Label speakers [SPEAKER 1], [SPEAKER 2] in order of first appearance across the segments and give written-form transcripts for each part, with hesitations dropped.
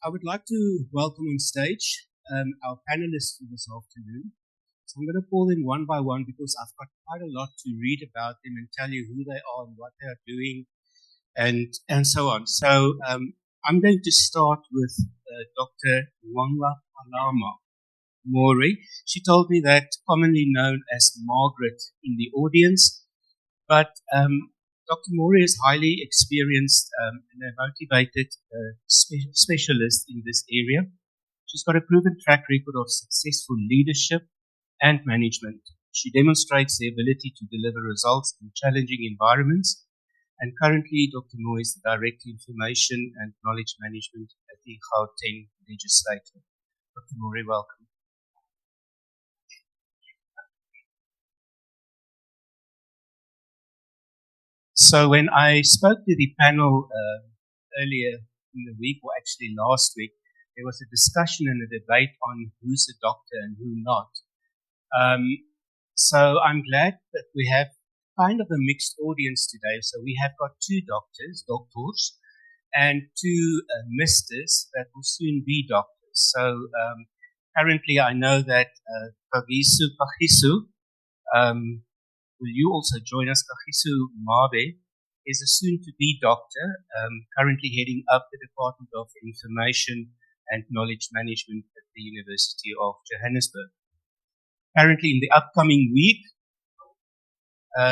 [SPEAKER 1] I would like to welcome on stage our panelists for this afternoon. So I'm going to call them one by one because I've got quite a lot to read about them and tell you who they are and what they are doing and so on. So I'm going to start with Dr. Nwanga Palama Mori. She told me that commonly known as Margaret in the audience, but Dr. Mori is highly experienced and a motivated specialist in this area. She's got a proven track record of successful leadership and management. She demonstrates the ability to deliver results in challenging environments. And currently, Dr. Mori is the Director of Information and Knowledge Management at the Gauteng Legislature. Dr. Mori, welcome. So when I spoke to the panel earlier in the week, or actually last week, there was a discussion and a debate on who's a doctor and who not. So I'm glad that we have kind of a mixed audience today. So we have got two doctors, and two misters that will soon be doctors. So currently I know that Kagiso Kagiso, will you also join us? Kagiso Mabe is a soon-to-be doctor, currently heading up the Department of Information and Knowledge Management at the University of Johannesburg. Apparently, in the upcoming week,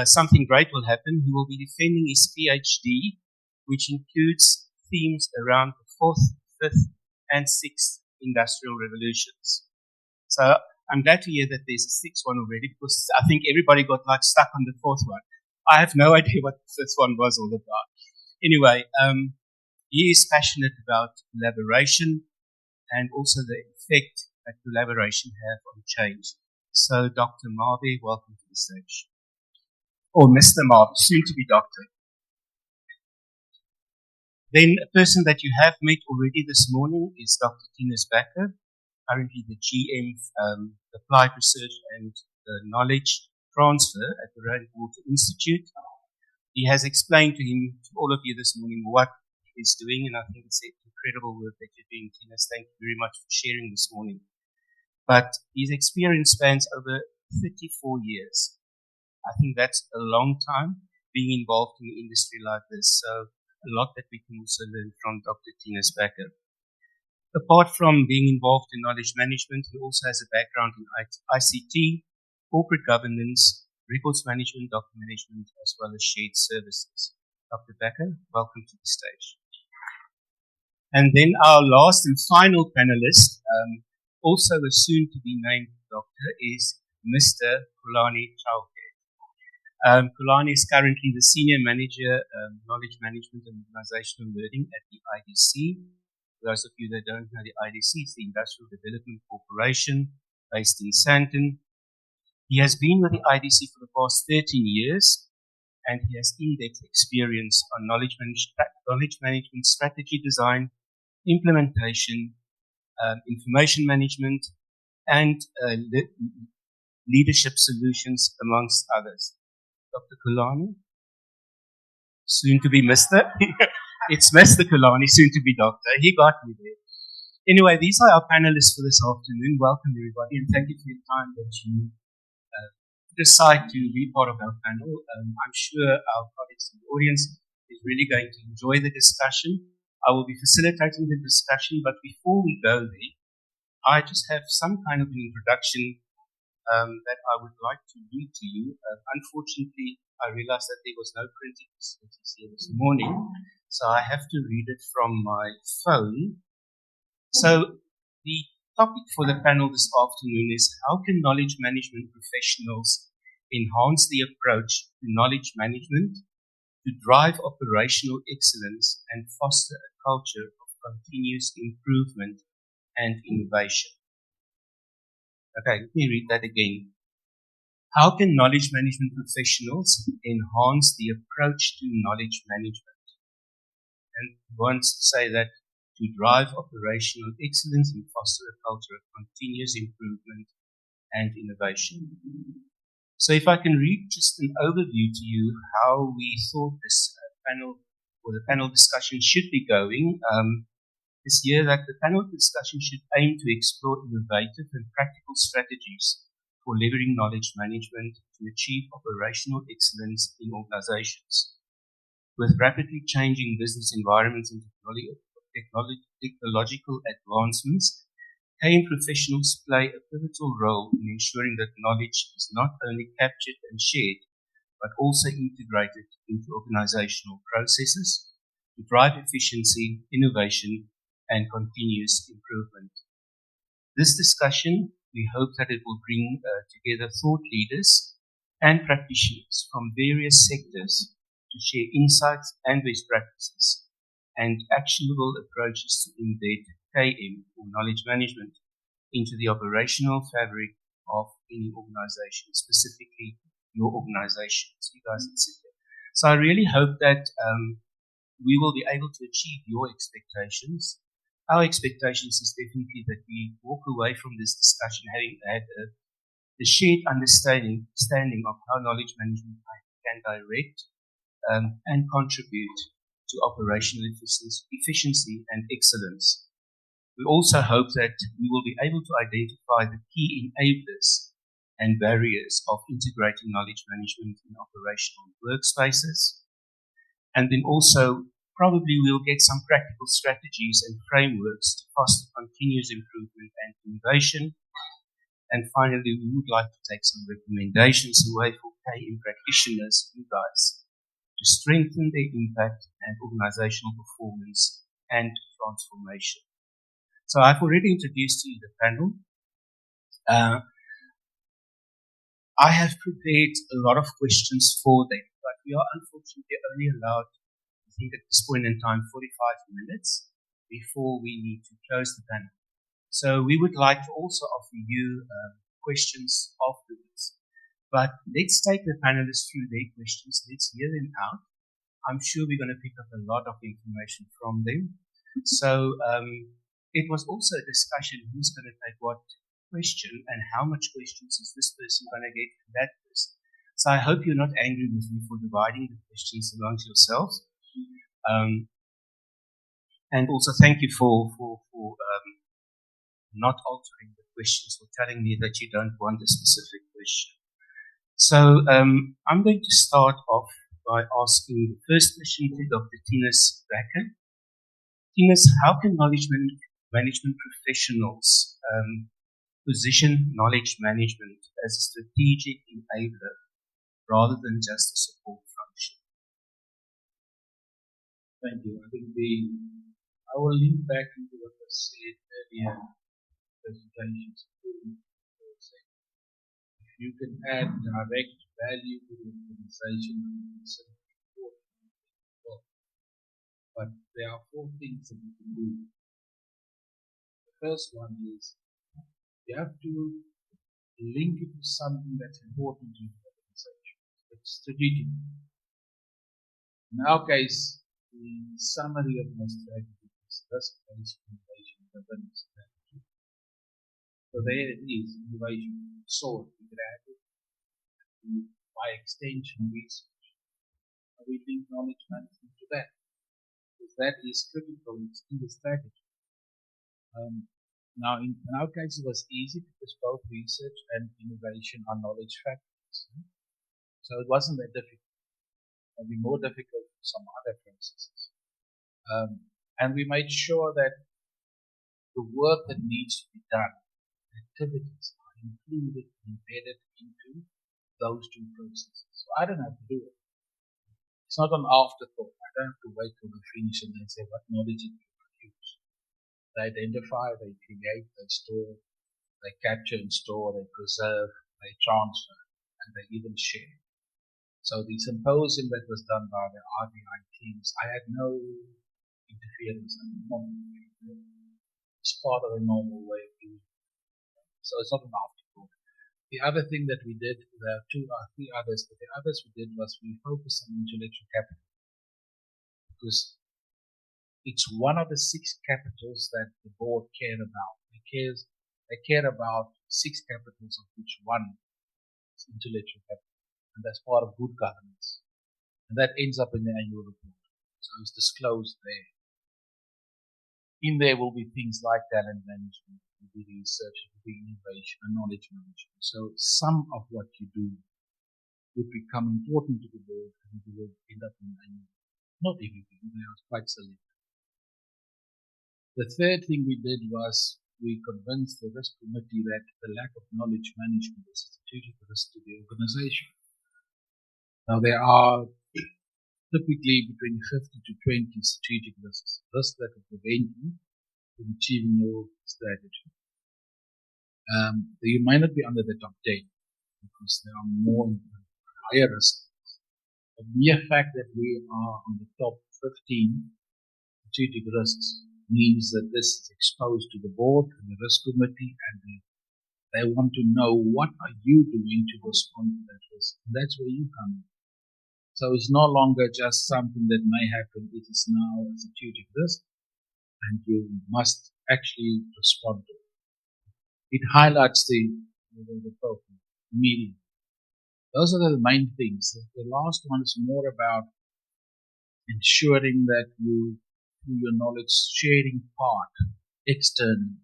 [SPEAKER 1] something great will happen. He will be defending his PhD, which includes themes around the fourth, fifth, and sixth industrial revolutions. So I'm glad to hear that there's a sixth one already, because I think everybody got like stuck on the fourth one. I have no idea what the fifth one was all about. Anyway, he is passionate about collaboration and also the effect that collaboration have on change. So, Dr. Marby, welcome to the stage. Or Mr. Marby, soon to be doctor. Then a person that you have met already this morning is Dr. Tinus Becker, currently the GM Applied Research and Knowledge Transfer at the Rainwater Institute. He has explained to all of you this morning what he is doing, and I think it's incredible work that you're doing, Tinus. Thank you very much for sharing this morning. But his experience spans over 34 years. I think that's a long time being involved in an industry like this. So a lot that we can also learn from Dr. Tinus Becker. Apart from being involved in knowledge management, he also has a background in ICT, corporate governance, records management, document management, as well as shared services. Dr. Becker, welcome to the stage. And then our last and final panelist, also a soon-to-be-named doctor, is Mr. Kulani Chauke. Kulani is currently the Senior Manager, Knowledge Management and Organizational Learning at the IDC. For those of you that don't know, the IDC is the Industrial Development Corporation based in Sandton. He has been with the IDC for the past 13 years, and he has in-depth experience on knowledge management, strategy design, implementation, information management, and leadership solutions, amongst others. Dr. Kulani, soon to be Mr. It's Mr. Kulani, soon to be Doctor. He got me there. Anyway, these are our panelists for this afternoon. Welcome, everybody, and thank you for your time that you decide to be part of our panel. I'm sure our colleagues in the audience is really going to enjoy the discussion. I will be facilitating the discussion, but before we go there, I just have some kind of an introduction that I would like to read to you. Unfortunately, I realized that there was no printing facilities here this morning, so I have to read it from my phone. So the topic for the panel this afternoon is how can knowledge management professionals enhance the approach to knowledge management to drive operational excellence and foster a culture of continuous improvement and innovation. Okay, let me read that again. How can knowledge management professionals enhance the approach to knowledge management? And wants to say that to drive operational excellence and foster a culture of continuous improvement and innovation. So if I can read just an overview to you how we thought this panel or the panel discussion should be going. This year that the panel discussion should aim to explore innovative and practical strategies for leveraging knowledge management to achieve operational excellence in organizations. With rapidly changing business environments and technological advancements, KM professionals play a pivotal role in ensuring that knowledge is not only captured and shared, but also integrated into organizational processes to drive efficiency, innovation, and continuous improvement. This discussion, we hope that it will bring together thought leaders and practitioners from various sectors to share insights and best practices and actionable approaches to embed KM, or knowledge management, into the operational fabric of any organization, specifically your organization. So you guys sit here. So I really hope that we will be able to achieve your expectations. Our expectations is definitely that we walk away from this discussion having had the shared understanding of how knowledge management can direct and contribute to operational efficiency and excellence. We also hope that we will be able to identify the key enablers and barriers of integrating knowledge management in operational workspaces. And then also, probably we'll get some practical strategies and frameworks to foster continuous improvement and innovation. And finally, we would like to take some recommendations away for KM practitioners, you guys, to strengthen their impact and organizational performance and transformation. So I've already introduced to you the panel. I have prepared a lot of questions for them, but we are unfortunately only allowed, I think at this point in time, 45 minutes before we need to close the panel. So we would like to also offer you questions afterwards. But let's take the panelists through their questions. Let's hear them out. I'm sure we're going to pick up a lot of information from them. So it was also a discussion who's going to take what question and how much questions is this person going to get from that person. So I hope you're not angry with me for dividing the questions amongst yourselves. And also thank you for not altering the questions or telling me that you don't want a specific question. So I'm going to start off by asking the first question to Dr. Tinus Bakker. Tinus, how can knowledge management professionals position knowledge management as a strategic enabler rather than just a support function?
[SPEAKER 2] Thank you. I think I will link back into what was said earlier in presentations. If you can add direct value to the organization, it's important. But there are 4 things that you can do. The first one is you have to link it to something that's important to the organization. It's strategic. In our case, the summary of my strategy is risk-based innovation-driven strategy. So there it is, innovation, source, we grab it, by extension, research. We link knowledge management to that, because that is critical in the strategy. Now, in our case, it was easy because both research and innovation are knowledge factors. So it wasn't that difficult. It would be more difficult for some other processes. And we made sure that the work that needs to be done, activities, are included, embedded into those 2 processes. So I don't have to do it. It's not an afterthought. I don't have to wait till they finish and then say what knowledge it will produce. They identify, they create, they store, they capture and store, they preserve, they transfer, and they even share. So the symposium that was done by the RDI teams, I had no interference at the moment. It's part of the normal way of doing it. So it's not an afterthought. The other thing that we did, there are 2 or 3 others, but the others we did was we focused on intellectual capital. Because it's one of the 6 capitals that the board care about. They care about 6 capitals, of which one is intellectual capital. And that's part of good governance. And that ends up in the annual report. So it's disclosed there. In there will be things like talent management, will be research, will be innovation and knowledge management. So some of what you do would become important to the board and you will end up in not everything, they are quite select. The third thing we did was we convinced the risk committee that the lack of knowledge management is a strategic risk to the organization. Now there are typically between 50 to 20 strategic risks that will prevent you from achieving your strategy. You might not be under the top 10 because there are more higher risks. The mere fact that we are on the top 15 strategic risks means that this is exposed to the board and the risk committee, and they want to know what are you doing to respond to that risk. And that's where you come in. So it's no longer just something that may happen. It is now a strategic risk, and you must actually respond to it. It highlights the profile immediately. Those are the main things. The last one is more about ensuring that you, through your knowledge sharing part externally,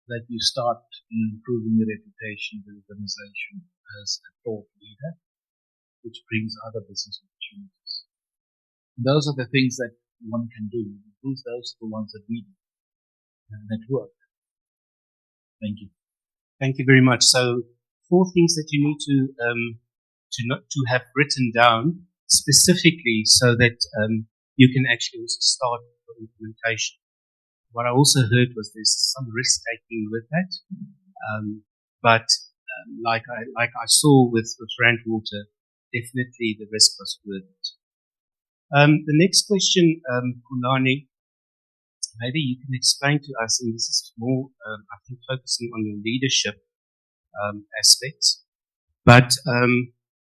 [SPEAKER 2] that you start improving the reputation of the organization as a thought leader, which brings other business opportunities. And those are the things that one can do. Those are the ones that we do and that work. Thank you.
[SPEAKER 1] Thank you very much. So 4 things that you need to have written down specifically so that you can actually also start for implementation. What I also heard was there's some risk taking with that, but like I saw with Randwater, definitely the risk was worth it. The next question, Kulani, maybe you can explain to us, and this is more, I think, focusing on your leadership aspects, but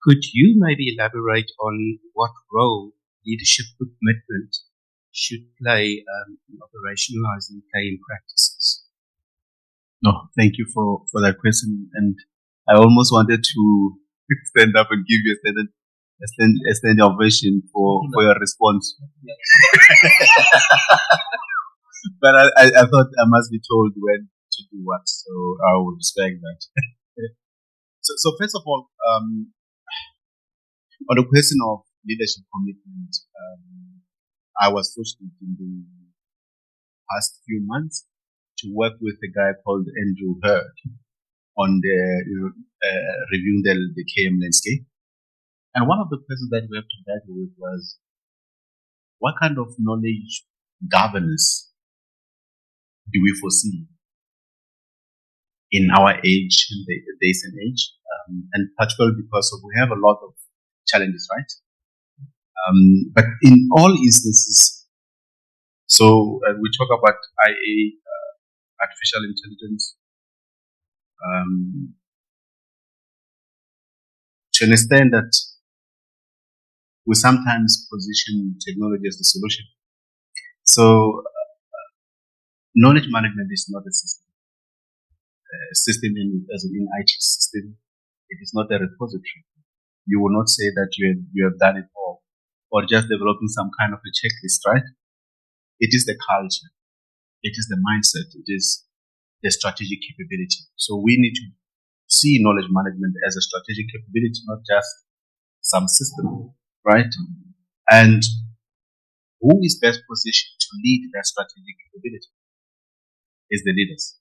[SPEAKER 1] could you maybe elaborate on what role leadership commitment should play in operationalizing KM practices?
[SPEAKER 3] No, thank you for that question. And I almost wanted to stand up and give you a standing ovation for your response. But I thought I must be told when to do what, so I will respect that. So first of all, on the question of leadership commitment, I was fortunate in the past few months to work with a guy called Andrew Hurd on the reviewing the KM landscape. And one of the questions that we have to battle with was, what kind of knowledge governance do we foresee in our age, in the days and age, and particularly because we have a lot of challenges, right? But in all instances, so we talk about IA, artificial intelligence, to understand that we sometimes position technology as the solution. So knowledge management is not a system. System as an IT system, it is not a repository. You will not say that you have done it all, or just developing some kind of a checklist, right? It is the culture, it is the mindset, it is the strategic capability. So we need to see knowledge management as a strategic capability, not just some system, right? And who is best positioned to lead that strategic capability is the leaders.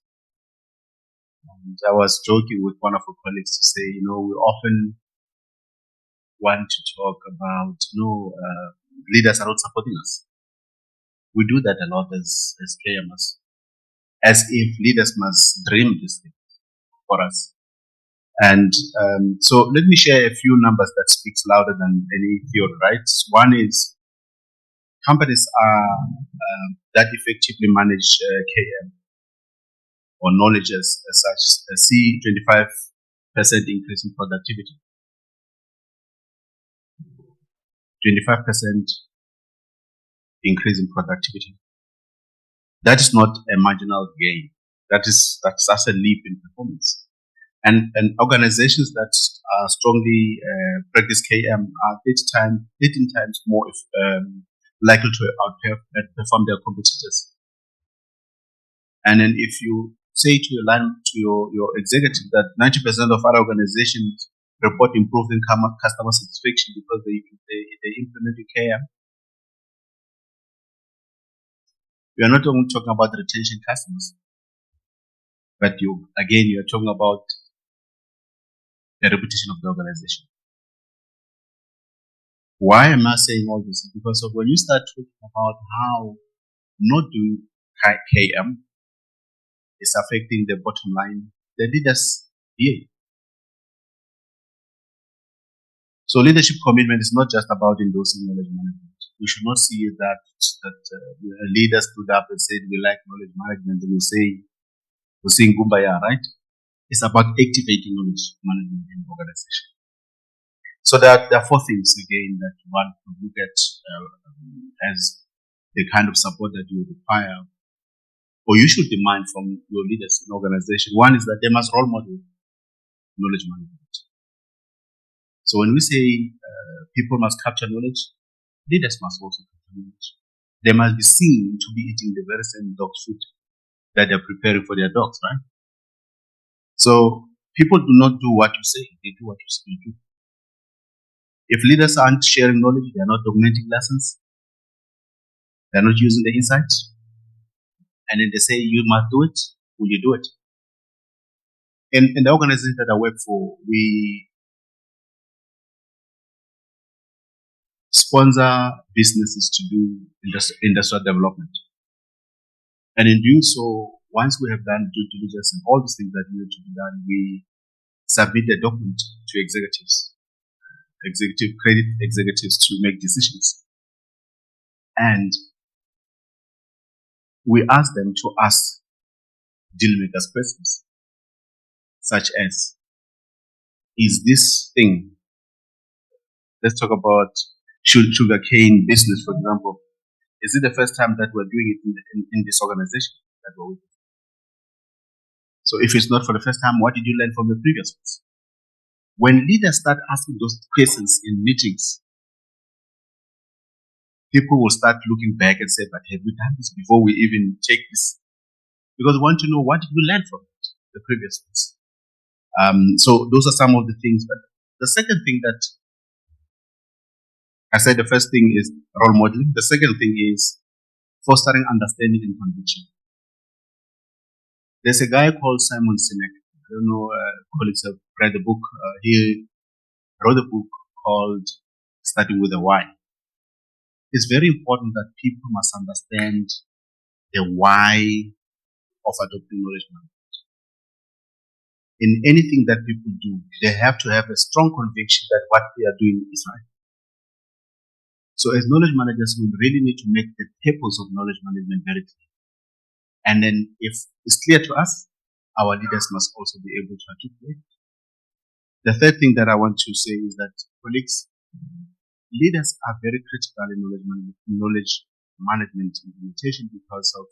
[SPEAKER 3] And I was joking with one of our colleagues to say, we often want to talk about, leaders are not supporting us. We do that a lot as KMers, as if leaders must dream this thing for us. And so let me share a few numbers that speaks louder than any theory, right? One is companies that effectively manage KM or knowledge as such see 25% increase in productivity. 25% increase in productivity. That is not a marginal gain. That's a leap in performance. And organizations that strongly practice KM are 13 times more likely to outperform their competitors. And then if you say to your executive that 90% of other organizations report improving customer satisfaction because they implement KM, we are not only talking about retention customers, but you're talking about the reputation of the organization. Why am I saying all this? Because of when you start talking about how not doing KM is affecting the bottom line, the leaders behave. So leadership commitment is not just about endorsing knowledge management. We should not see that leaders stood up and said we like knowledge management and we sing Kumbaya, right? It's about activating knowledge management in the organization. So there are four things again that one could look at as the kind of support that you require or you should demand from your leaders in the organization. One is that they must role model knowledge management. So when we say people must capture knowledge, leaders must also capture knowledge. They must be seen to be eating the very same dog's food that they're preparing for their dogs, right? So people do not do what you say, they do what you say you do. If leaders aren't sharing knowledge, they're not documenting lessons, they're not using the insights, and then they say you must do it, will you do it? In the organization that I work for, we sponsor businesses to do industrial development. And in doing so, once we have done due diligence and all these things that need to be done, we submit the document to executives, credit executives to make decisions. And we ask them to ask deal makers questions, such as, is this thing, let's talk about sugarcane business, for example, is it the first time that we're doing it in this organization that we're with? So if it's not for the first time, what did you learn from the previous ones? When leaders start asking those questions in meetings, people will start looking back and say, but have we done this before we even take this? Because we want to know, what did we learn from it, the previous ones? So those are some of the things. But the second thing that I said, the first thing is role modeling. The second thing is fostering understanding and conviction. There's a guy called Simon Sinek. I don't know, colleagues have read the book. He wrote a book called Starting with a Why. It's very important that people must understand the why of adopting knowledge management. In anything that people do, they have to have a strong conviction that what they are doing is right. So as knowledge managers, we really need to make the purpose of knowledge management very clear. And then if it's clear to us, our leaders must also be able to articulate. The third thing that I want to say is that, colleagues, leaders are very critical in knowledge management implementation because of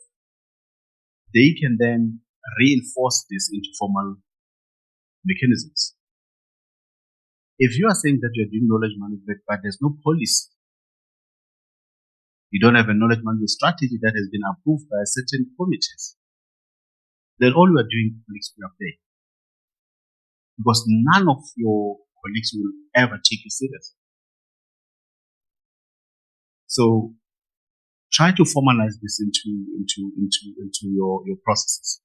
[SPEAKER 3] they can then reinforce this into formal mechanisms. If you are saying that you're doing knowledge management, but there's no policy, you don't have a knowledge management strategy that has been approved by certain committees, then all you are doing, colleagues, we are playing. Because none of your colleagues will ever take you seriously. So try to formalize this into your processes,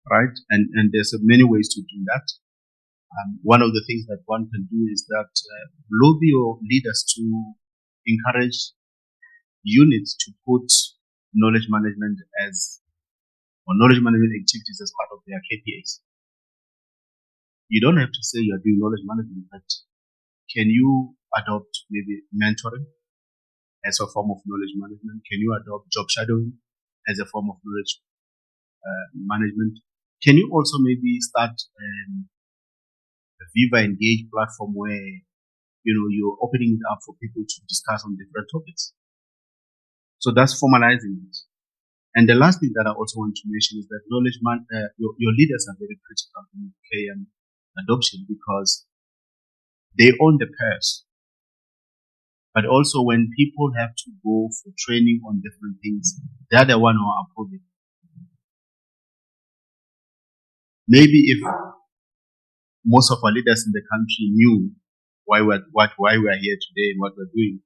[SPEAKER 3] right? And there's many ways to do that. One of the things that one can do is that lobby your leaders to encourage units to put knowledge management or knowledge management activities as part of their KPIs. You don't have to say you're doing knowledge management, but can you adopt maybe mentoring as a form of knowledge management? Can you adopt job shadowing as a form of knowledge management? Can you also maybe start a Viva Engage platform where you're opening it up for people to discuss on different topics? So that's formalizing it. And the last thing that I also want to mention is that your leaders are very critical in KM adoption because they own the purse. But also when people have to go for training on different things, they're the one who are approving. Maybe if most of our leaders in the country knew why we are here today and what we're doing,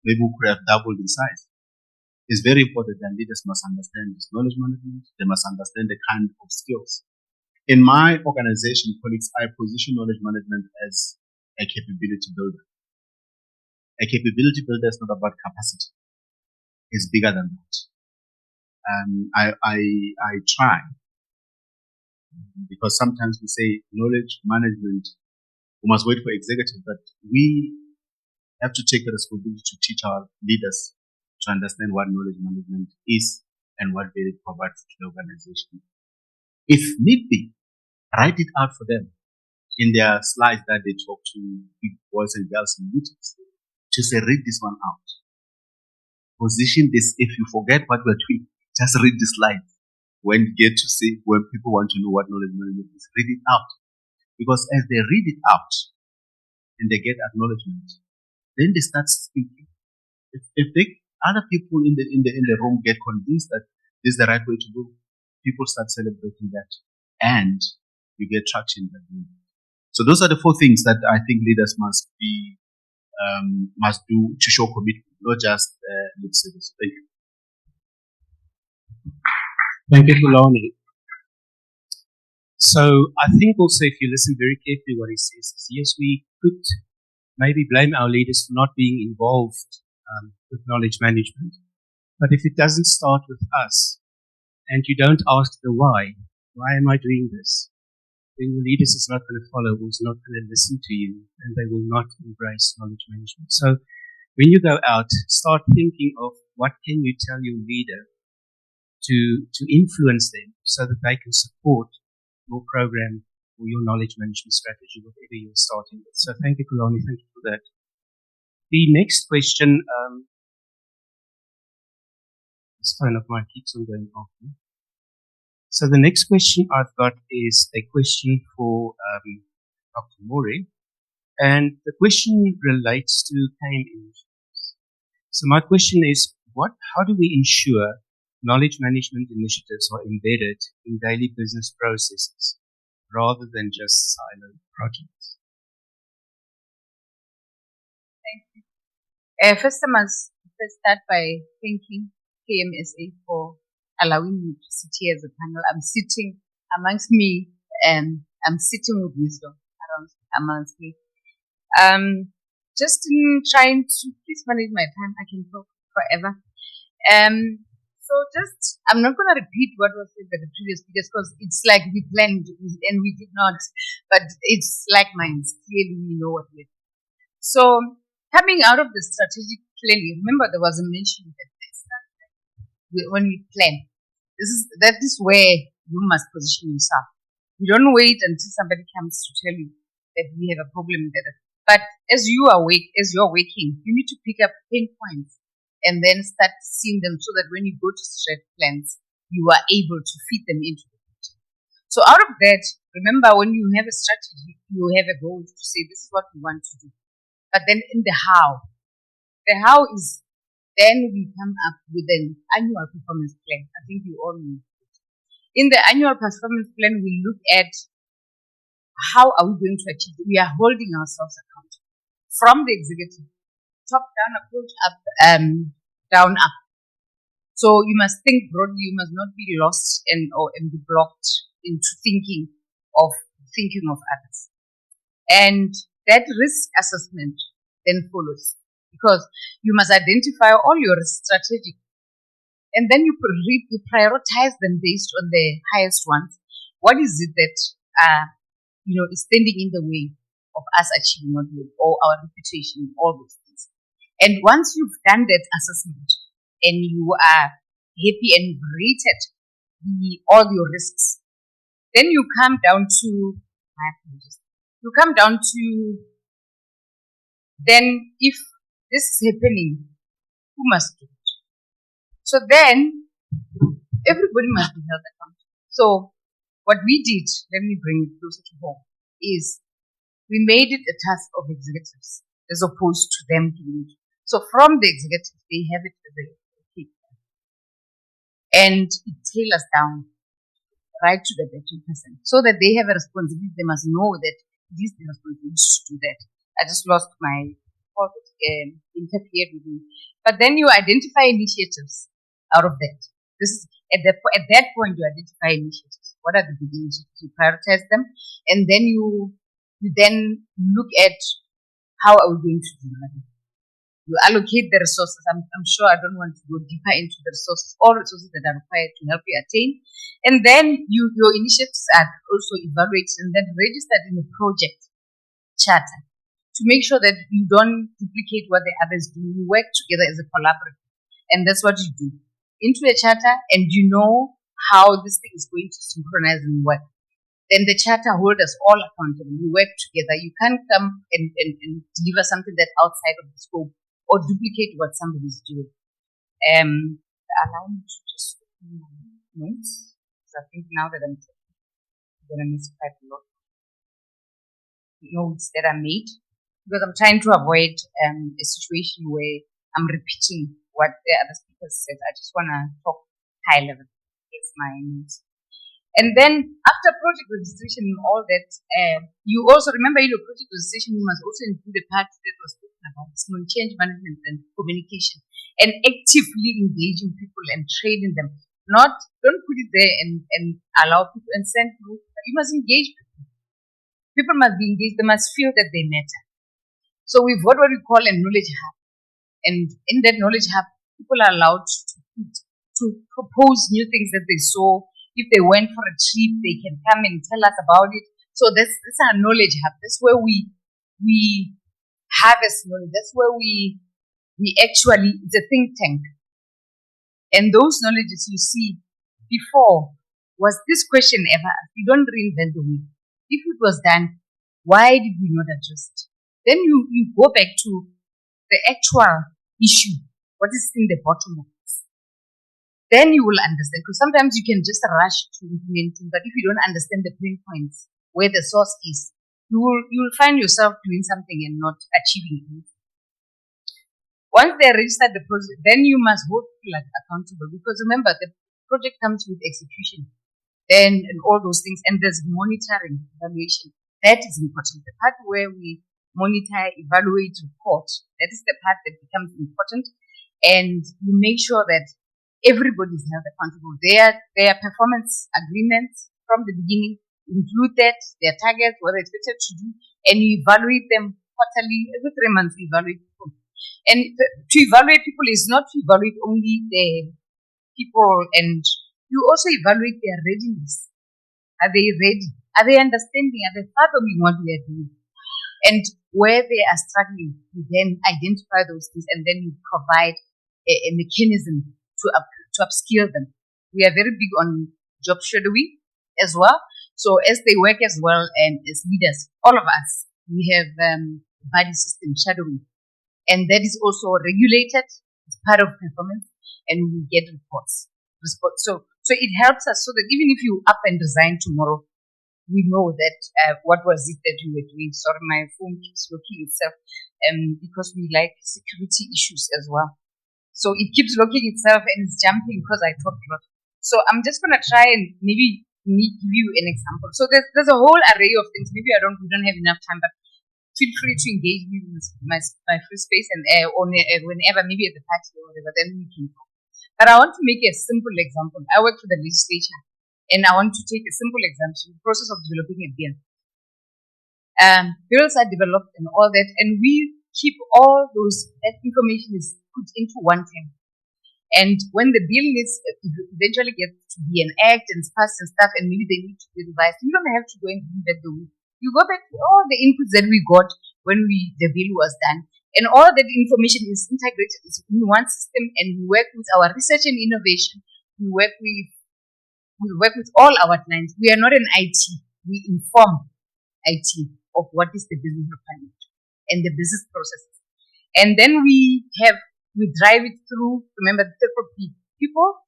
[SPEAKER 3] maybe we could have doubled in size. It's very important that leaders must understand this knowledge management. They must understand the kind of skills. In my organization, colleagues, I position knowledge management as a capability builder. A capability builder is not about capacity. It's bigger than that. I try, because sometimes we say knowledge management, we must wait for executive, but we have to take the responsibility to teach our leaders to understand what knowledge management is and what value it provides to the organization. If need be, write it out for them in their slides that they talk to big boys and girls in meetings. To say, read this one out. Position this. If you forget what we're doing, just read the slide. When you get to say, when people want to know what knowledge management is, read it out. Because as they read it out and they get acknowledgement, then they start speaking. If other people in the room get convinced that this is the right way to do, people start celebrating that, and you get traction in that room. So those are the 4 things that I think leaders must do to show commitment, not just lip service. Thank you.
[SPEAKER 1] Thank you, Kulani. So I think also if you listen very carefully what he says is, yes, we could maybe blame our leaders for not being involved with knowledge management. But if it doesn't start with us and you don't ask the why am I doing this? Then your leaders is not going to follow, or is not going to listen to you, and they will not embrace knowledge management. So when you go out, start thinking of what can you tell your leader to influence them so that they can support your program or your knowledge management strategy, whatever you're starting with. So thank you, Kulani. Thank you for that. The next question, this phone of mine keeps on going off. So the next question I've got is a question for Dr. Mori, and the question relates to KM initiatives. So my question is, how do we ensure knowledge management initiatives are embedded in daily business processes rather than just siloed projects?
[SPEAKER 4] Thank you. First, I must start by thanking KMSA for allowing me to sit here as a panel. I'm sitting amongst me, and I'm sitting with wisdom amongst me. Just in trying to please manage my time, I can talk forever. I'm not going to repeat what was said by the previous speakers, because it's like we planned and we did not, but it's like minds. Clearly, we know what we're doing. So, coming out of the strategic planning, remember there was a mention that when we plan, that is where you must position yourself. You don't wait until somebody comes to tell you that we have a problem with that. But as you're waking, you need to pick up pain points and then start seeing them, so that when you go to strat plans, you are able to fit them into the picture. So out of that, remember, when you have a strategy, you have a goal to say this is what we want to do. But then in the how is, then we come up with an annual performance plan. I think you all know. In the annual performance plan, we look at how are we going to achieve it. We are holding ourselves accountable from the executive, top-down approach, down up. So you must think broadly. You must not be lost and be blocked into thinking of others. And that risk assessment then follows, because you must identify all your strategic, and then you prioritize them based on the highest ones. What is it that is standing in the way of us achieving what we, or our reputation, all those things? And once you've done that assessment and you are happy and rated all your risks, then you come down to then if this is happening, who must do it? So then everybody must be held accountable. So what we did, let me bring it closer to home, is we made it a task of executives as opposed to them doing it. So from the executives, they have it as a KPI. And it tailors down write to the vetting person so that they have a responsibility. They must know that it is their responsibility to do that. I just lost my thought, interfered with me. But then you identify initiatives out of that. This is at that point you identify initiatives. What are the big initiatives? You prioritize them, and then you then look at how are we going to do that. You allocate the resources. I'm sure I don't want to go deeper into the resources, all resources that are required to help you attain. And then your initiatives are also evaluated and then registered in a project charter to make sure that you don't duplicate what the others do. You work together as a collaborative. And that's what you do. Into a charter, and you know how this thing is going to synchronize and work. Then the charter holds us all accountable. We work together. You can't come and deliver something that's outside of the scope or duplicate what somebody is doing. Allow me to just notes. So I think now that I'm going to miss quite a lot notes that are made, because I'm trying to avoid a situation where I'm repeating what the other speakers said. I just want to talk high level. It's my notes. And then after project registration and all that, you also remember in your project registration, you must also include a part that was talking about change management and communication and actively engaging people and training them. Don't put it there and allow people and send through. You must engage people. People must be engaged. They must feel that they matter. So we've got what we call a knowledge hub. And in that knowledge hub, people are allowed to propose new things that they saw. If they went for a trip, they can come and tell us about it. So that's our knowledge hub. That's where we harvest knowledge. That's where we actually, it's a think tank. And those knowledges you see before, was this question ever asked? You don't reinvent the wheel. If it was done, why did we not address it? Then you go back to the actual issue. What is in the bottom of this? Then you will understand, because sometimes you can just rush to implementing, but if you don't understand the pain points, where the source is, you will find yourself doing something and not achieving it. Once they register the project, then you must hold people accountable, because remember, the project comes with execution and all those things, and there's monitoring, evaluation. That is important. The part where we monitor, evaluate, report, that is the part that becomes important, and you make sure that everybody is held accountable. Their performance agreements from the beginning include that, their targets, what they're expected to do, and you evaluate them quarterly. Every 3 months, we evaluate people. And to evaluate people is not to evaluate only the people, and you also evaluate their readiness. Are they ready? Are they understanding? Are they fathoming what we are doing? And where they are struggling, you then identify those things, and then you provide a mechanism to upskill them. We are very big on job shadowing as well. So as they work as well, and as leaders, all of us, we have body system shadowing, and that is also regulated as part of performance, and we get reports. So it helps us so that even if you up and resign tomorrow, we know that what was it that you were doing. Sorry, my phone keeps locking itself, because we like security issues as well. So it keeps locking itself and it's jumping because I talked a lot. So I'm just gonna try and maybe give you an example. So there's a whole array of things. Maybe we don't have enough time, but feel free to engage me in my free space and whenever, maybe at the party or whatever, then we can talk. But I want to make a simple example. I work for the legislature, and I want to take a simple example: the process of developing a bill. Bills are developed and all that, and we keep all that information is put into one thing. And when the bill eventually gets to be an act and it's passed and stuff, and maybe they need to be revised, you don't have to go and reinvent the wheel. You go back to all the inputs that we got when the bill was done, and all that information is integrated in one system, and we work with our research and innovation. We work with all our clients. We are not an IT. We inform IT of what is the business requirement and the business processes. And then we drive it through, remember the triple P: people,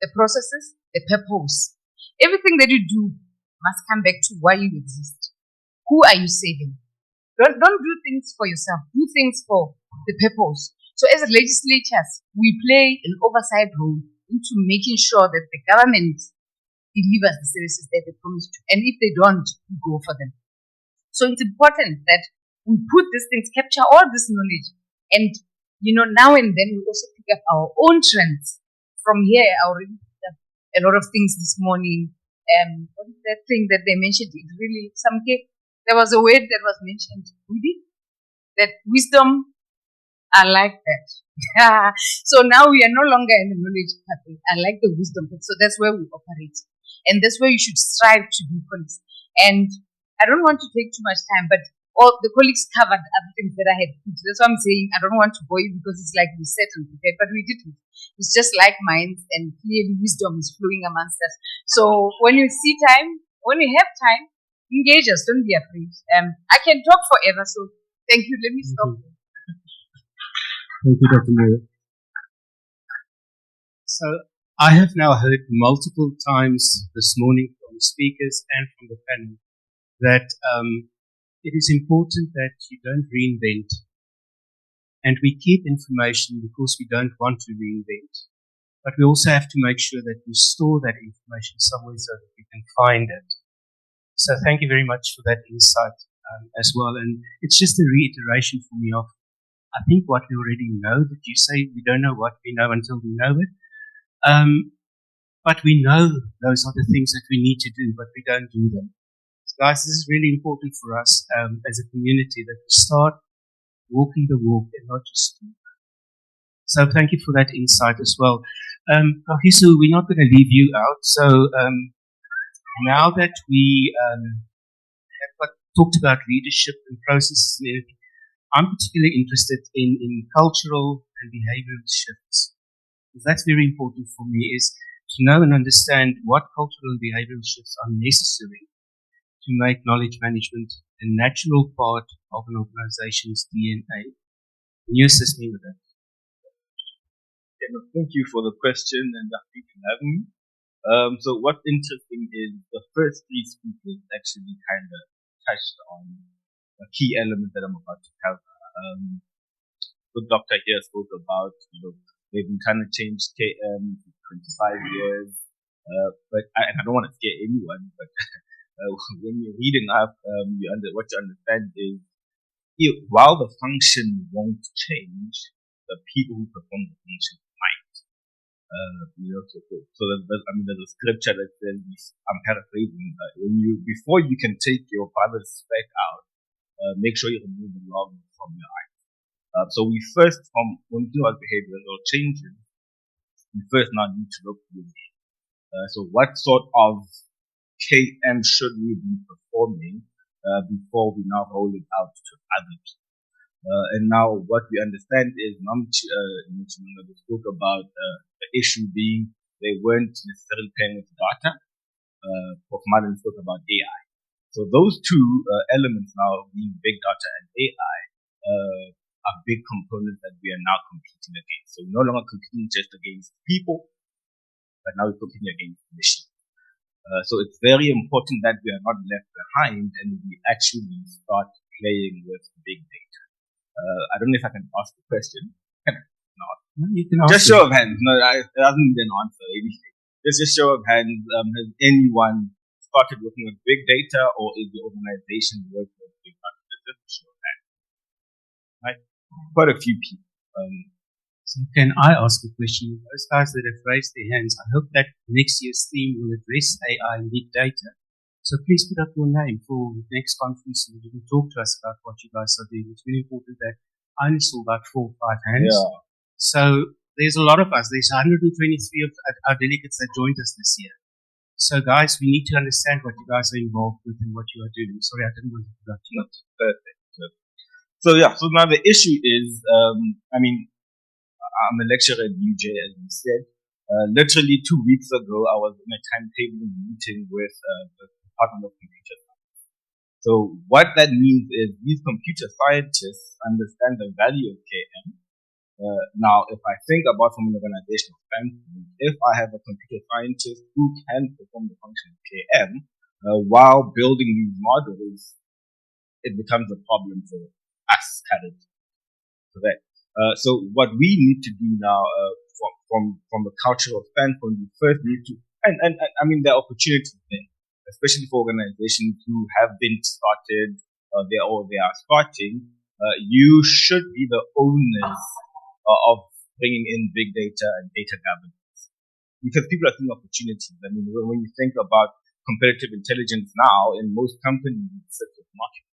[SPEAKER 4] the processes, the purpose. Everything that you do must come back to why you exist. Who are you saving? Don't do things for yourself. Do things for the purpose. So as legislators, we play an oversight role into making sure that the government deliver the services that they promise to. And if they don't, we go for them. So it's important that we put these things, capture all this knowledge, and now and then we also pick up our own trends. From here, I already picked up a lot of things this morning. What is that thing that they mentioned? It really, there was a word that was mentioned, that wisdom. I like that. So now we are no longer in the knowledge cafe. I like the wisdom. So that's where we operate. And that's where you should strive to be colleagues. And I don't want to take too much time, but all the colleagues covered other things that I had put. That's why I'm saying I don't want to bore you because it's like we said and prepared, but we didn't. It's just like minds, and clearly wisdom is flowing amongst us. So when you see time, when you have time, engage us. Don't be afraid. I can talk forever, so thank you. Let me stop.
[SPEAKER 1] Thank you, Dr. Moore. So I have now heard multiple times this morning from the speakers and from the panel that it is important that you don't reinvent, and we keep information because we don't want to reinvent. But we also have to make sure that we store that information somewhere so that we can find it. So thank you very much for that insight as well. And it's just a reiteration for me of, I think, what we already know, that you say we don't know what we know until we know it. But we know those are the things that we need to do, but we don't do them. So guys, this is really important for us as a community, that we start walking the walk and not just talk. So thank you for that insight as well. Kagiso, we're not going to leave you out. So now that we have talked about leadership and processes and everything, I'm particularly interested in cultural and behavioral shifts. Because that's very important for me, is to know and understand what cultural and behavioral shifts are necessary to make knowledge management a natural part of an organization's DNA. Can you assist me with that?
[SPEAKER 5] Thank you for the question, and thank you for having me. So what's interesting is the first three speakers actually kind of touched on a key element that I'm about to cover. The doctor here spoke about, they've been trying to change KM for 25 years, but I don't want to scare anyone, but when you're reading up, what you understand is, while the function won't change, the people who perform the function might. So there's a scripture that says, I'm paraphrasing, before you can take your father's speck out, make sure you remove the log from your eyes. So we first, when we do our behavioral changes, we first now need to look within. So what sort of KM should we be performing before we now roll it out to other people? And now what we understand is, we spoke about the issue being they weren't necessarily paying with data. Prof. Martin spoke about AI. So those two elements now, being big data and AI, are big components that we are now competing against. So we're no longer competing just against people, but now we're competing against machines. So it's very important that we are not left behind and we actually start playing with big data. I don't know if I can ask a question.
[SPEAKER 1] No, you can ask.
[SPEAKER 5] Just show of hands. No, it doesn't need an answer. Anything. Just a show of hands. Has anyone started working with big data, or is the organization working with big data? Just a show of hands. Right? Quite a few people.
[SPEAKER 1] So can I ask a question? Those guys that have raised their hands, I hope that next year's theme will address AI and big data. So please put up your name for the next conference and you can talk to us about what you guys are doing. It's really important that I only saw about 4 or 5 hands.
[SPEAKER 5] Yeah.
[SPEAKER 1] So there's a lot of us. There's 123 of our delegates that joined us this year. So guys, we need to understand what you guys are involved with and what you are doing. Sorry, I didn't want to interrupt you.
[SPEAKER 5] Perfect. So now the issue is, I'm a lecturer at UJ, as you said. Literally 2 weeks ago, I was in a timetabling meeting with the Department of Computer Science. So what that means is these computer scientists understand the value of KM. Now, if I think about from an organizational standpoint, if I have a computer scientist who can perform the function of KM while building these models, it becomes a problem for us currently. So what we need to do now, from a cultural standpoint, we first need to and I mean, there are opportunities there, especially for organizations who have been started, they are starting. You should be the owners of bringing in big data and data governance, because people are seeing opportunities. I mean, when you think about competitive intelligence now, in most companies, it sits with marketing.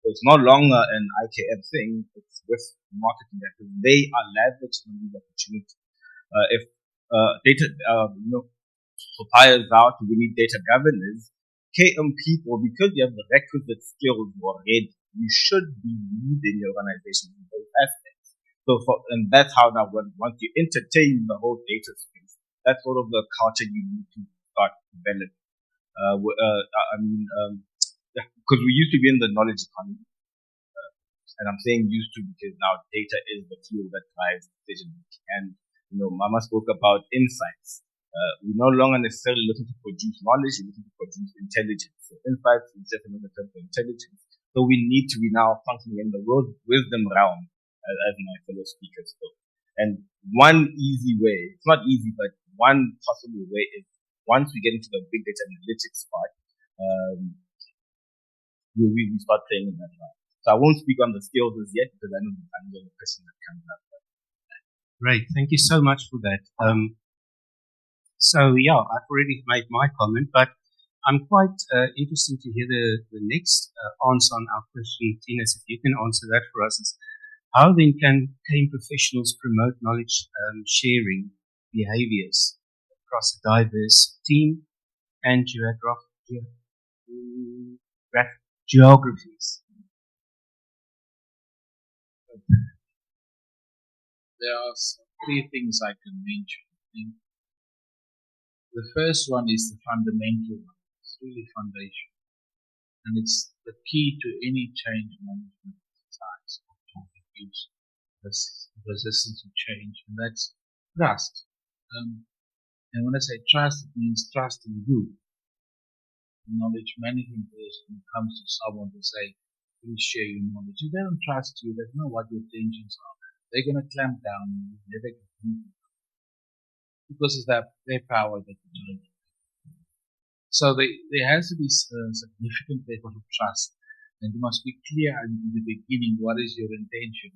[SPEAKER 5] So it's no longer an IKF thing; it's with marketing, that they are leveraging on these opportunities. If data, suppliers out, we need data governance. KM people, because you have the requisite skills already, you should be leading your organization in those aspects. And that's how that works. Once you entertain the whole data space, that's sort of the culture you need to start developing. Because we used to be in the knowledge economy, and I'm saying used to because now data is the fuel that drives decision making. And Mama spoke about insights. We're no longer necessarily looking to produce knowledge; we're looking to produce intelligence. So insights is just another term for intelligence. So we need to be now functioning in the wisdom realm, as my fellow speakers spoke. And one easy way, it's not easy, but one possible way is once we get into the big data analytics part, we start playing in that round. So I won't speak on the skills as yet because I know the question that comes up.
[SPEAKER 1] Great, thank you so much for that. So yeah, I've already made my comment, but I'm quite interested to hear the next answer on our question. Tinus, if you can answer that for us, is how then can professionals promote knowledge sharing behaviors across a diverse team and geographies?
[SPEAKER 2] There are three things I can mention. I think the first one is the fundamental one. It's really foundational. And it's the key to any change management exercise to reduce resistance to change, and that's trust. And when I say trust, it means trust in you. The knowledge management person comes to someone to say, please share your knowledge. If they don't trust you, they don't know what your intentions are. They're going to clamp down and you never get anything. Because of their power that they don't. So there has to be a significant level of trust, and you must be clear in the beginning what is your intention.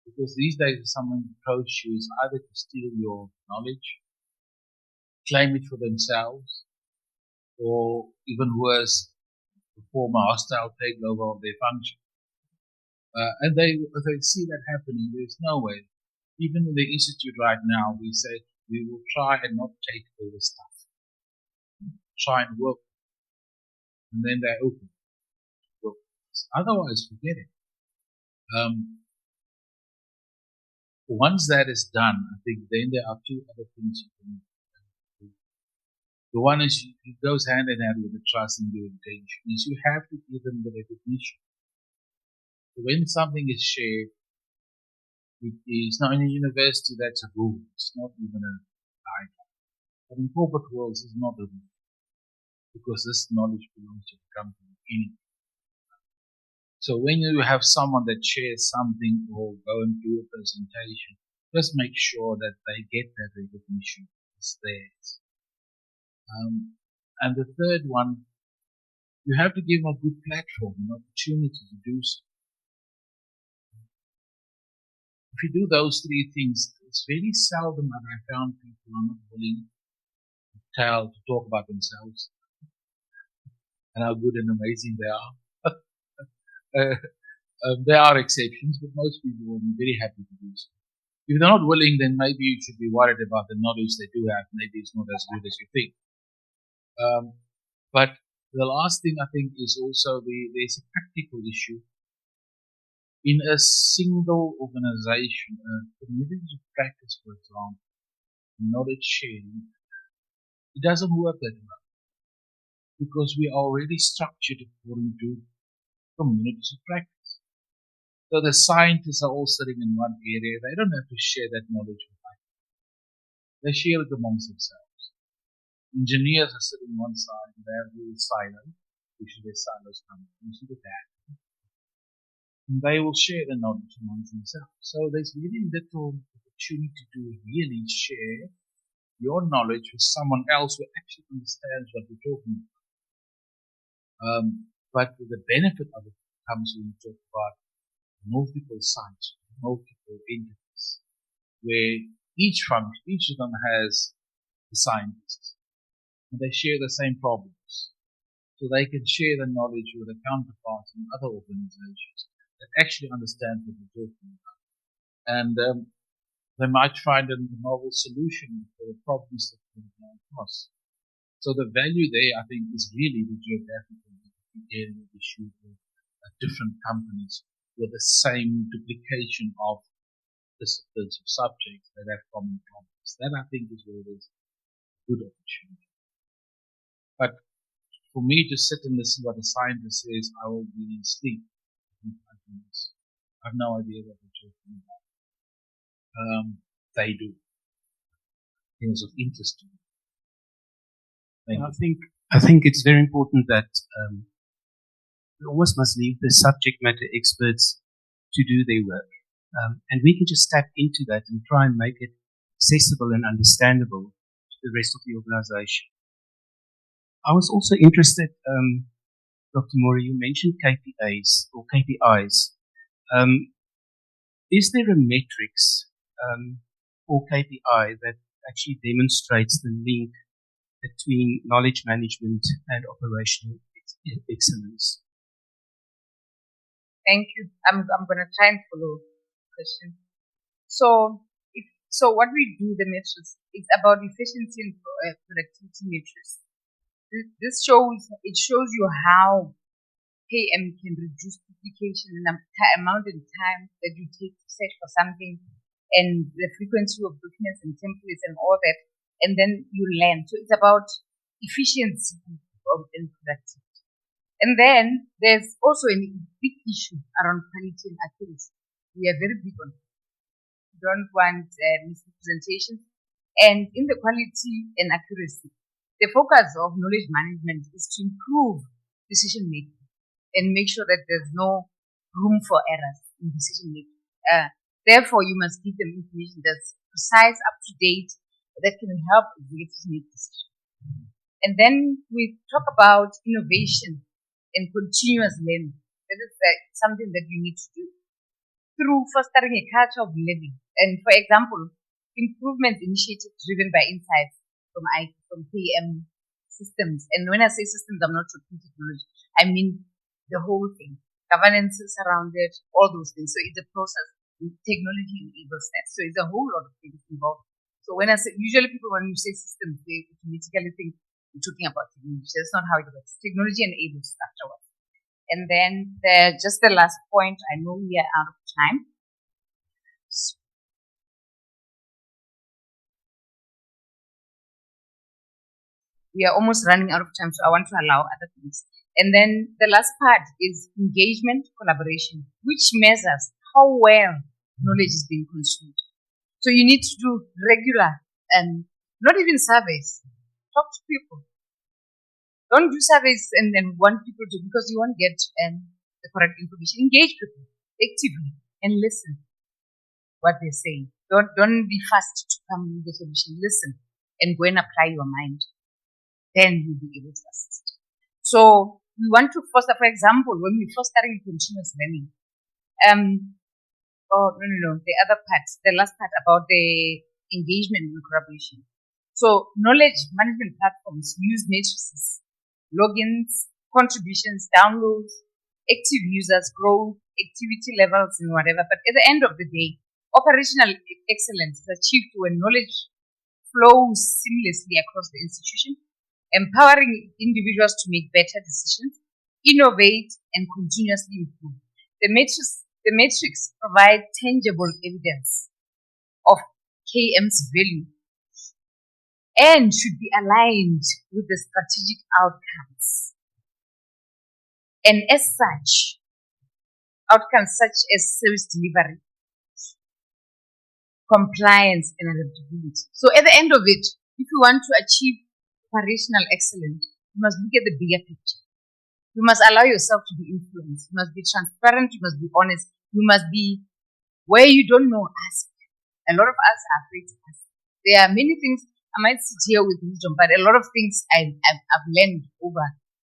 [SPEAKER 2] Because these days, if someone approaches you, is either to steal your knowledge, claim it for themselves, or even worse, perform a hostile takeover of their function. And they see that happening. There's no way. Even in the institute right now, we say we will try and not take over stuff. Try and work. And then they open. Otherwise, forget it. Once that is done, I think then there are two other things you can do. The one is it goes hand in hand with the trust and your intention, is you have to give them the recognition. So when something is shared, it is now in a university, that's a rule. It's not even a guideline. But in corporate worlds, it's not a rule. Because this knowledge belongs to the company anyway. So when you have someone that shares something or go and do a presentation, just make sure that they get that recognition. It's theirs. And the third one, you have to give them a good platform, an opportunity to do so. If you do those three things, it's very seldom that I found people are not willing to talk about themselves and how good and amazing they are. There are exceptions, but most people will be very happy to do so. If they're not willing, then maybe you should be worried about the knowledge they do have. Maybe it's not as good as you think. But the last thing I think is also there's a practical issue. In a single organization, communities of practice, for example, knowledge sharing, it doesn't work that well because we are already structured according to communities of practice. So the scientists are all sitting in one area. They don't have to share that knowledge with others. They share it amongst themselves. Engineers are sitting on one side and they have little silos, which their silos come into the back. And they will share the knowledge amongst themselves. So there's really little opportunity to really share your knowledge with someone else who actually understands what we're talking about. But the benefit of it comes when you talk about multiple sites, multiple entities, where each of them has the scientists, and they share the same problems. So they can share the knowledge with their counterparts in other organizations that actually understand what we're talking about. And they might find a novel solution for the problems that they come across. So the value there, I think, is really the geographical area issue with different companies with the same duplication of disciplines or subjects that have common problems. That, I think, is where there's good opportunity. But for me to sit and listen to what a scientist says, I will be asleep in 5 minutes. I have no idea what they're talking about. They do. Things of interest to me.
[SPEAKER 1] I think it's very important that we almost must leave the subject matter experts to do their work. And we can just tap into that and try and make it accessible and understandable to the rest of the organization. I was also interested, Dr. Mori, you mentioned KPIs or KPIs. Is there a metrics or KPI that actually demonstrates the link between knowledge management and operational excellence?
[SPEAKER 4] Thank you. I'm going to try and follow the question. So what we do, the metrics, it's about efficiency and productivity metrics. This shows you how KM can reduce duplication and amount in time that you take to search for something, and the frequency of documents and templates and all that, and then you learn. So it's about efficiency and productivity. And then there's also a big issue around quality and accuracy. We are very big on it. We don't want misrepresentations. And in the quality and accuracy, the focus of knowledge management is to improve decision making and make sure that there's no room for errors in decision making. Therefore, you must give them information that's precise, up to date, that can help executives make decisions. And then we talk about innovation and continuous learning. That is something that you need to do through fostering a culture of learning. And for example, improvement initiatives driven by insights from KM systems. And when I say systems, I'm not talking technology. I mean the whole thing. Governances around it, all those things. So it's a process. Technology enables that. So it's a whole lot of things involved. So when I say, usually people, when you say systems, they automatically think you're talking about technology. That's not how it works. Technology enables afterwards. And then just the last point, I know we are out of time. We are almost running out of time, so I want to allow other things. And then the last part is engagement, collaboration, which measures how well knowledge is being consumed. So you need to do regular and not even surveys. Talk to people. Don't do surveys and then want people to, because you won't get the correct information. Engage people actively and listen what they're saying. Don't be fast to come with the solution. Listen and go and apply your mind. Then you'll be able to assist. So we want to foster, for example, when we're fostering continuous learning. The other part, the last part about the engagement and collaboration. So knowledge management platforms use matrices, logins, contributions, downloads, active users, growth, activity levels, and whatever. But at the end of the day, operational excellence is achieved when knowledge flows seamlessly across the institution, empowering individuals to make better decisions, innovate, and continuously improve. The matrix provides tangible evidence of KM's value and should be aligned with the strategic outcomes. And as such, outcomes such as service delivery, compliance, and adaptability. So at the end of it, if you want to achieve operational excellence, you must look at the bigger picture. You must allow yourself to be influenced. You must be transparent. You must be honest. You must be where you don't know, ask. A lot of us are afraid to ask. There are many things. might sit here with wisdom, but a lot of things I've learned over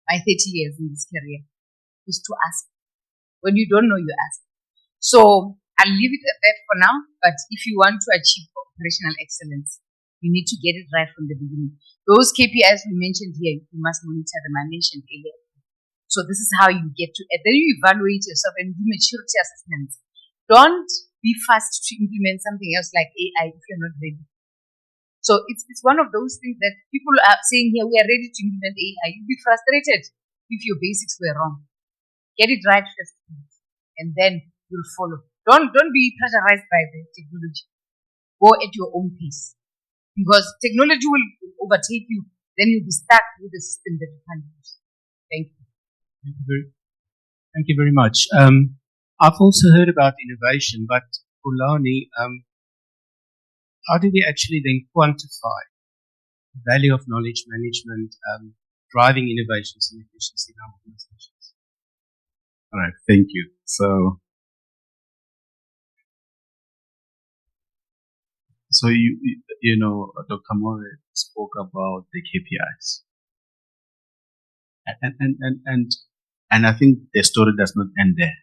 [SPEAKER 4] my 30 years in this career is to ask. When you don't know, you ask. So I'll leave it at that for now. But if you want to achieve operational excellence, you need to get it right from the beginning. Those KPIs we mentioned here, you must monitor them. I mentioned earlier. So this is how you get to, and then you evaluate yourself and do maturity assessments. Don't be fast to implement something else like AI if you're not ready. So it's one of those things that people are saying here, we are ready to implement AI. You'll be frustrated if your basics were wrong. Get it right first, and then you'll follow. Don't be pressurized by the technology. Go at your own pace, because technology will overtake you. Then you'll be stuck with the system that you can't use. Thank you.
[SPEAKER 1] Thank you very much. I've also heard about innovation, but Ulani, how do we actually then quantify the value of knowledge management driving innovations and efficiency in our organizations?
[SPEAKER 3] All right, thank you. So you know, Dr. More spoke about the KPIs, and I think the story does not end there.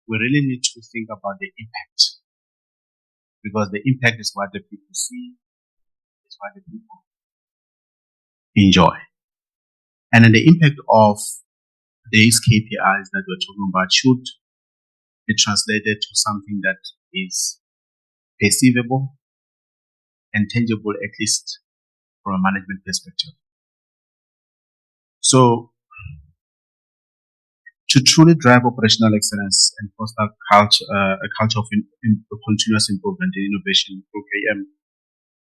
[SPEAKER 3] We really need to think about the impact, because the impact is what the people see, is what the people enjoy, and then the impact of these KPIs that we're talking about should be translated to something that is perceivable and tangible, at least from a management perspective. So, to truly drive operational excellence and foster a culture of continuous improvement and innovation through KM,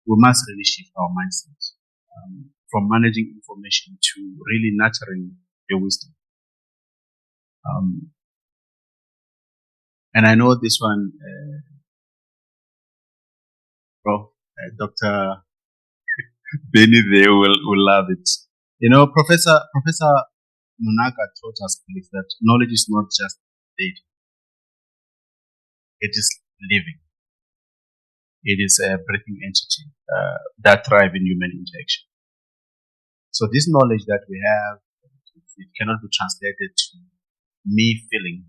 [SPEAKER 3] we must really shift our mindset from managing information to really nurturing your wisdom. And I know this one, Dr. Benny there will love it. You know, Professor Munaka taught us that knowledge is not just data. It is living. It is a breathing entity that thrives in human interaction. So this knowledge that we have, it cannot be translated to me feeling.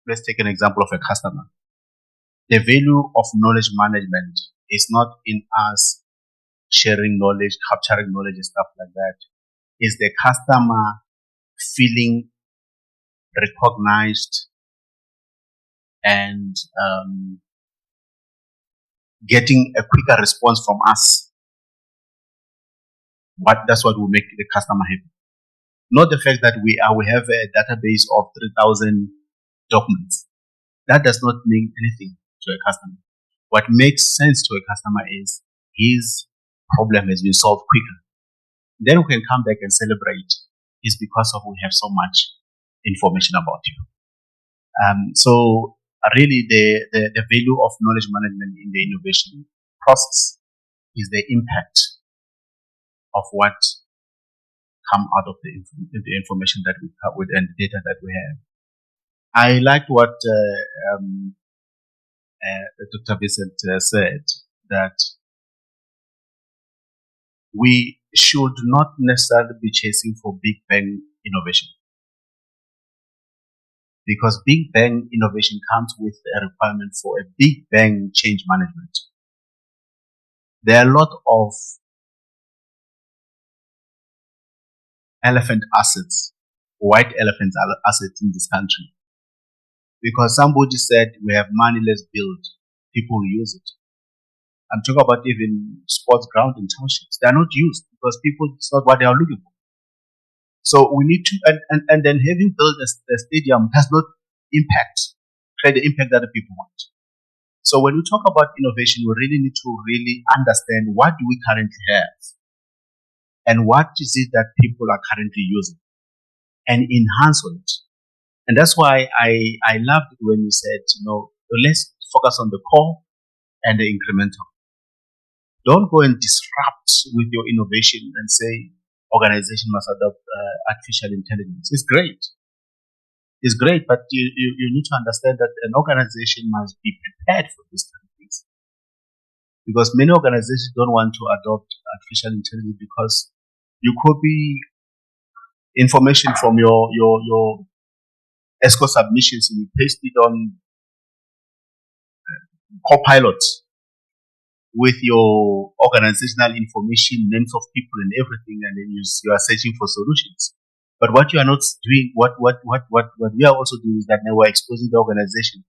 [SPEAKER 3] Let's take an example of a customer. The value of knowledge management is not in us sharing knowledge, capturing knowledge and stuff like that. Is the customer feeling recognized and getting a quicker response from us. That's what will make the customer happy. Not the fact that we have a database of 3,000 documents. That does not mean anything to a customer. What makes sense to a customer is his problem has been solved quicker. Then we can come back and celebrate. Is because of we have so much information about you. So really the value of knowledge management in the innovation process is the impact of what come out of the information that we have with and the data that we have. I liked what Dr. Vincent said, that we should not necessarily be chasing for big bang innovation, because big bang innovation comes with a requirement for a big bang change management. There are a lot of elephant assets, white elephant assets in this country, because somebody said we have money, let's build. People use it. I'm talking about even sports ground in townships. They are not used because people, it's not what they are looking for. So we need to, and then having built a stadium does not create the impact that the people want. So when we talk about innovation, we really need to really understand what do we currently have and what is it that people are currently using and enhance on it. And that's why I loved it when you said, let's focus on the core and the incremental. Don't go and disrupt with your innovation and say organization must adopt artificial intelligence. It's great. It's great, but you need to understand that an organization must be prepared for these kind of things. because many organizations don't want to adopt artificial intelligence because you copy information from your ESCO submissions and you paste it on Copilot with your organizational information, names of people and everything, and then you are searching for solutions. But what you are not doing, what we are also doing is that now we're exposing the organization.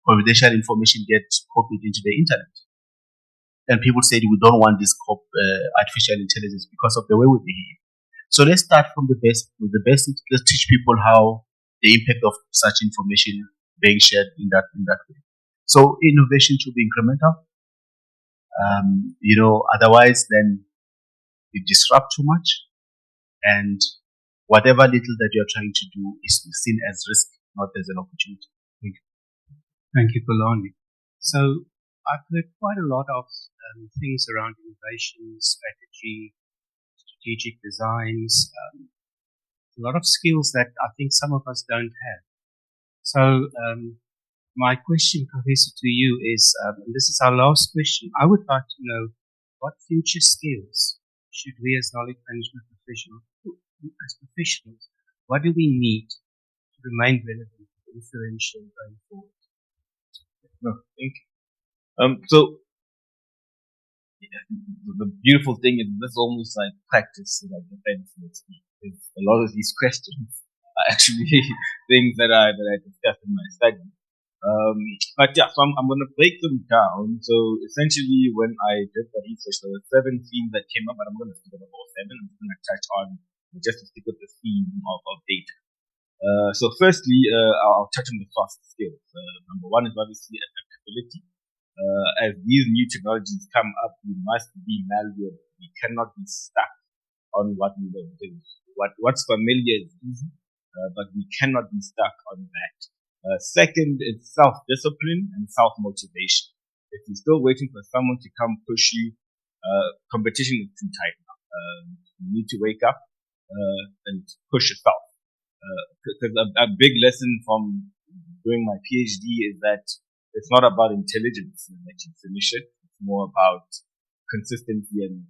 [SPEAKER 3] Confidential information gets copied into the internet. And people said we don't want this artificial intelligence because of the way we behave. So let's start from the basics. Let's teach people how the impact of such information being shared in that way. So innovation should be incremental. Otherwise then you disrupt too much, and whatever little that you're trying to do is seen as risk, not as an opportunity. Thank you.
[SPEAKER 1] Thank you, Polani. So I've heard quite a lot of things around innovation, strategy, strategic designs, a lot of skills that I think some of us don't have. So my question, Professor, to you is, and this is our last question, I would like to know what future skills should we as knowledge management professionals, what do we need to remain relevant and influential going forward?
[SPEAKER 5] No, thank you. So the beautiful thing is this almost like practice, like defense. A lot of these questions are actually things that I discussed in my study. But yeah, so I'm going to break them down. So essentially, when I did the research, there were 7 themes that came up, but I'm going to stick with all 7. I'm going to touch on just to stick with the theme of data. So firstly, I'll touch on the soft skills. Number 1 is obviously adaptability. As these new technologies come up, we must be malleable. We cannot be stuck on what we know. What's familiar is easy, but we cannot be stuck on that. Second is self-discipline and self-motivation. If you're still waiting for someone to come push you, competition is too tight now. You need to wake up and push yourself. Because a big lesson from doing my PhD is that it's not about intelligence that you finish it. It's more about consistency and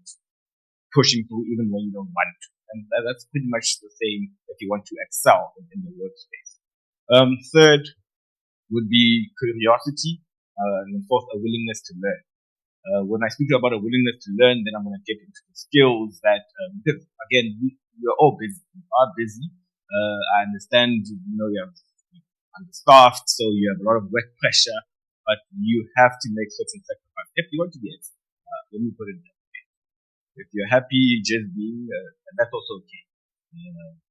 [SPEAKER 5] pushing through even when you don't want to. And that's pretty much the same if you want to excel in the workspace. Third would be curiosity, and fourth, a willingness to learn. When I speak about a willingness to learn, then I'm going to get into the skills that, because again, we're all busy. We are busy. I understand, you're understaffed, so you have a lot of work pressure, but you have to make certain sacrifices if you want to be excellent. Let me put it that way. If you're happy just being, that's also okay.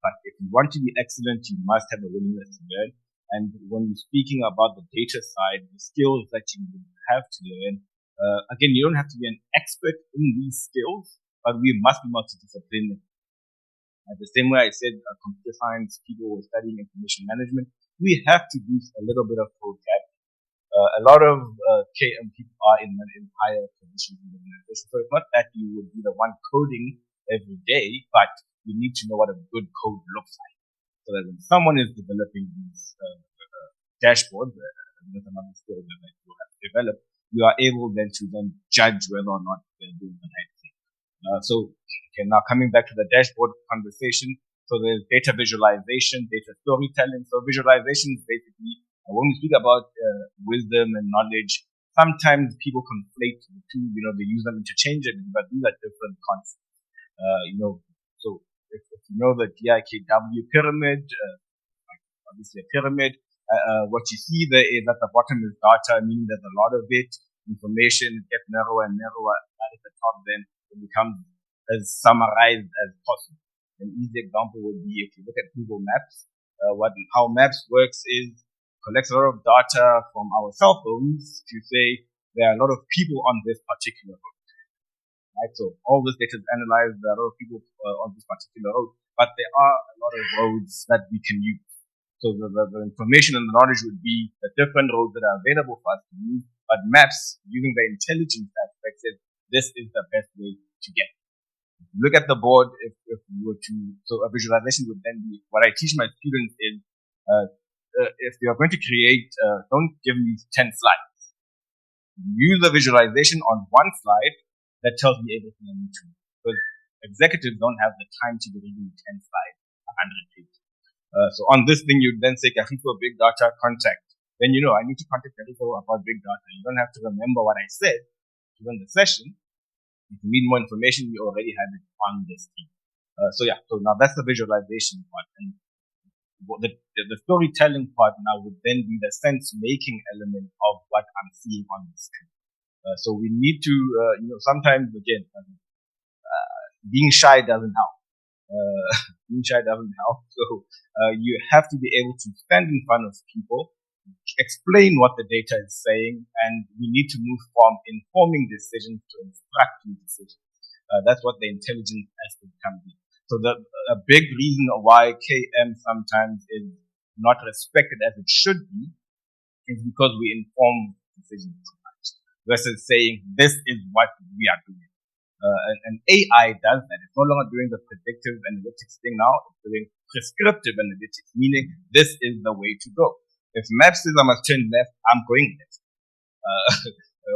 [SPEAKER 5] But if you want to be excellent, you must have a willingness to learn. And when you're speaking about the data side, the skills that you have to learn, again, you don't have to be an expert in these skills, but we must be multidisciplinary. The same way I said computer science people were studying information management, we have to use a little bit of programming. A lot of KM people are in higher positions in the organization, so it's not that you would be the one coding every day, but you need to know what a good code looks like. So that when someone is developing these dashboards, there's another skill that you have developed, you are able then to judge whether or not they're doing the right thing. Now coming back to the dashboard conversation, so there's data visualization, data storytelling. So visualization is basically, when we speak about wisdom and knowledge, sometimes people conflate the two, they use them interchangeably, but these are different concepts. So if you know the DIKW pyramid, obviously a pyramid, what you see there is at the bottom is data, meaning there's a lot of it, information gets narrower and narrower, and at the top then it becomes as summarized as possible. An easy example would be if you look at Google Maps, how Maps works is collects a lot of data from our cell phones to say there are a lot of people on this particular road. Right? So all this data is analyzed, there are a lot of people on this particular road, but there are a lot of roads that we can use. So the information and the knowledge would be the different roads that are available for us to use, but Maps, using the intelligence aspect, says this is the best way to get. If you look at the board, if you were to, so a visualization would then be, what I teach my students is, if you are going to create, don't give me 10 slides. use a visualization on one slide that tells me everything I need to know. Because executives don't have the time to be reading 10 slides, 100 pages. So on this thing, you then say, Kahipo, big data contact. Then you know, I need to contact Kahipo about big data. You don't have to remember what I said during the session. If you need more information, you already have it on this team. So now that's the visualization part. And the storytelling part now would then be the sense-making element of what I'm seeing on the screen. So we need to, sometimes, again, being shy doesn't help. Being shy doesn't help. So you have to be able to stand in front of people, explain what the data is saying, and we need to move from informing decisions to instructing decisions. That's what the intelligence aspect comes in. So a big reason why KM sometimes is not respected as it should be is because we inform decisions too much versus saying this is what we are doing. And AI does that. It's no longer doing the predictive analytics thing now. It's doing prescriptive analytics, meaning this is the way to go. If map says I must turn left, I'm going left.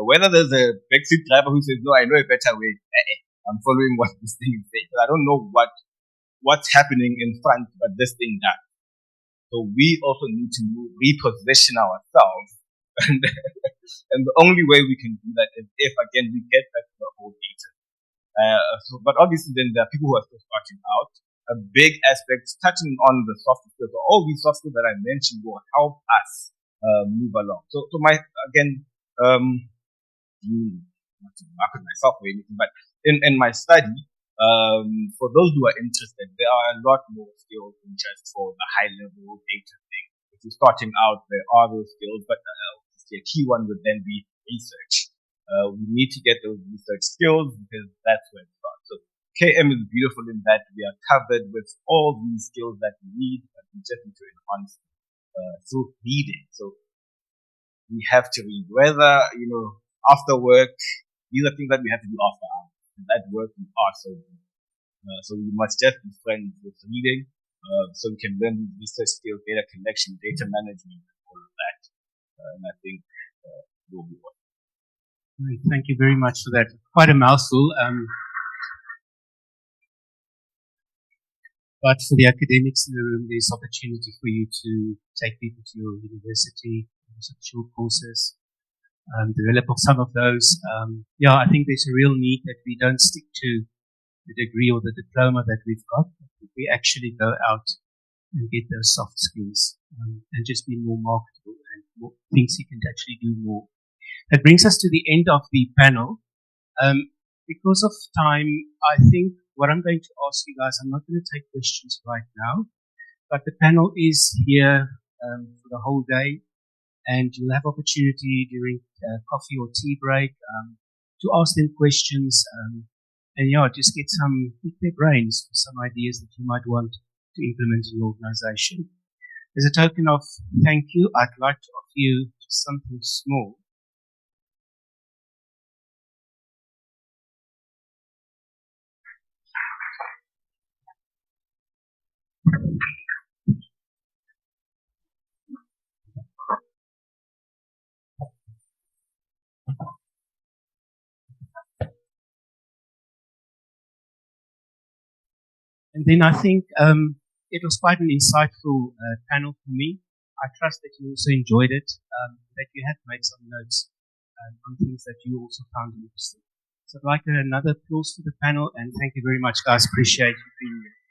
[SPEAKER 5] Whether there's a backseat driver who says, no, I know a better way, I'm following what this thing is saying. I don't know what's happening in front, but this thing does. So we also need to reposition ourselves. And the only way we can do that is if, again, we get back to the whole data. But obviously then there are people who are still starting out. A big aspect, touching on the soft skills, so all these soft skills that I mentioned will help us move along. So not to market myself or anything, but in my study, for those who are interested, there are a lot more skills than just for the high level data thing. If you're starting out, there are those skills, but the key one would then be research. We need to get those research skills because that's where it starts. So KM is beautiful in that we are covered with all these skills that we need, but we just need to enhance through reading. So we have to read, whether, after work, these are things that we have to do after hours. And that work we are so good. So we must just be friends with reading, so we can learn these research skills, data collection, data management, all of that. And I think we'll be well.
[SPEAKER 1] Thank you very much for that. Quite a mouthful. But for the academics in the room, there's opportunity for you to take people to your university, some short courses, develop some of those. I think there's a real need that we don't stick to the degree or the diploma that we've got. We actually go out and get those soft skills and just be more marketable and more things you can actually do more. That brings us to the end of the panel. Because of time, I think what I'm going to ask you guys, I'm not going to take questions right now, but the panel is here for the whole day, and you'll have opportunity during coffee or tea break to ask them questions and just get their brains for some ideas that you might want to implement in your organization. As a token of thank you, I'd like to offer you just something small. And then I think it was quite an insightful panel for me. I trust that you also enjoyed it, that you have made some notes on things that you also found interesting. So I'd like another applause for the panel, and thank you very much, guys. Appreciate you being here.